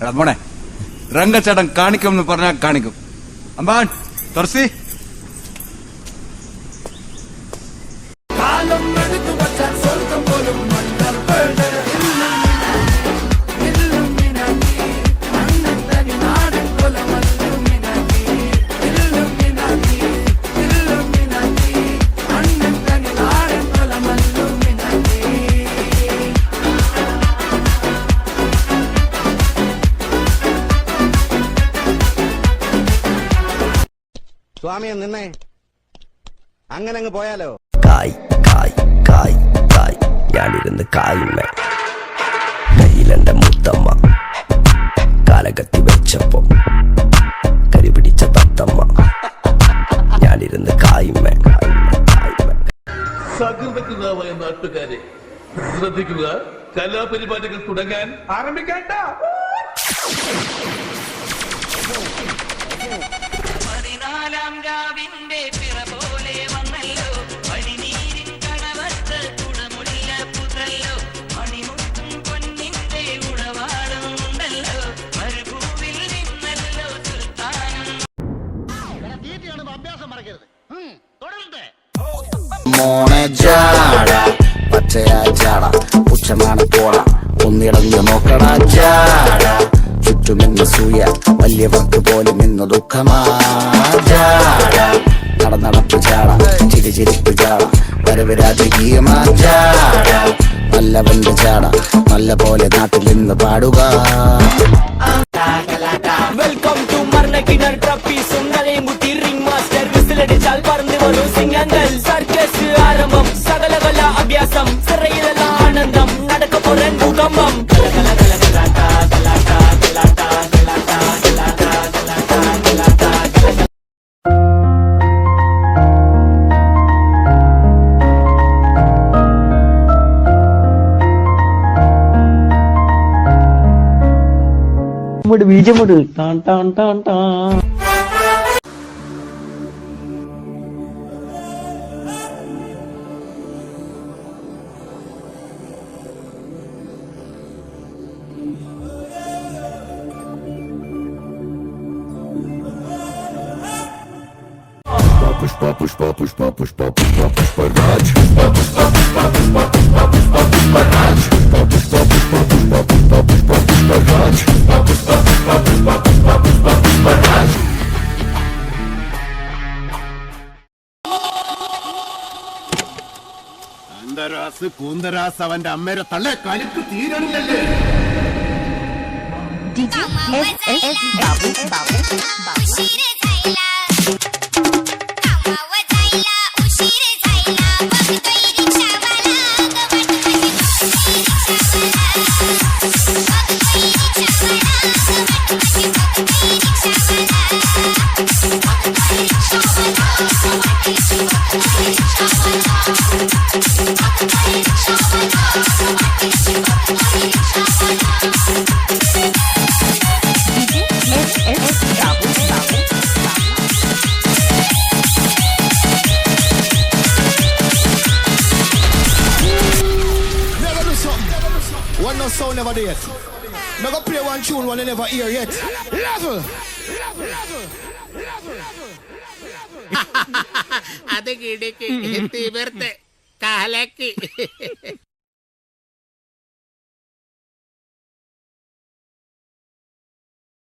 എടാ മോനെ, രംഗച്ചേട്ടൻ കാണിക്കും എന്ന് പറഞ്ഞാൽ കാണിക്കും. അമ്പാൻ തുറസി സ്വാമിയെ നിന്നേ, അങ്ങനെ അങ്ങ് പോയാലോ? കായ് കായ് കായ് കായ് ഞാനിരുന്ന് കായില്ല. കയ്യിലെന്റെ മുത്തമ്മ കാലകത്തി വെച്ചപ്പോ കരിപിടിച്ച തത്തമ്മ ഞാനിരുന്ന് കായിമ്മ. സകൃതകൃതാവായ നാട്ടുകാരെ ശ്രദ്ധിക്കുക, കലാപരിപാടികൾ തുടങ്ങാൻ ആരംഭിക്കേണ്ട. പതിനാലാം രാവിന്റെ പിറ പോലെ വന്നല്ലോ, പനിനീരിൻ കടവത്ത് കുടമുല്ല പുതല്ലോ, മണിമുത്തും പൊന്നിന്റെ ഉടവാളുണ്ടല്ലോ, മരുഭൂവിൽ നിന്നല്ലോ സുൽത്താനം. അഭ്യാസം മറക്കരുത്. തുടരട്ടെ. മോണെ ജാട പച്ചയാ ജാട പുച്ഛമാണ് പോള ഒന്നിടഞ്ഞു നോക്കണ ജാട ചുറ്റുമിന്ന് സൂയ വലിയവർക്ക് പോലും ഇന്ന് ദുഃഖമാ ജാട നടന്നടപ്പ് ജാട ചിരിച്ചിരിപ്പ് ജാട വരവ് രാജകീയമാ ജാട നല്ലവന്റെ ജാട നല്ല പോലെ നാട്ടിൽ നിന്ന് പാടുക. വെൽക്കം ടു മർണക്കിണർ ട്രപ്പീസ് മുത്തി റിംഗ് മാസ്റ്റർ വിസിലടിച്ചാൽ പറന്നു വരും സിംഗങ്ങൾ സർക്കസ് ആരംഭം സകല കല അഭ്യാസം സിറയിലുള്ള ആനന്ദം നടക്ക പോറൻ ഭൂകമ്പം ബീജമുട് ടാൻ ടാൻ ടാൻ ടാൻ. Pushpa pushpa pushpa pushpa pushpa pushpa raj pushpa pushpa pushpa pushpa pushpa pushpa pushpa raj pushpa pushpa pushpa pushpa pushpa pushpa pushpa raj pushpa pushpa pushpa pushpa pushpa pushpa pushpa raj. അന്തരാസ് കൂന്തരാസ് അവന്റെ അമ്മയുടെ തള്ളെ കലിപ്പ് തീരണില്ലല്ലേ? One no sound never do yet. Me go play one tune one you never hear yet. Level. അത് കിടക്ക് തീവർത്ത് കാലക്ക്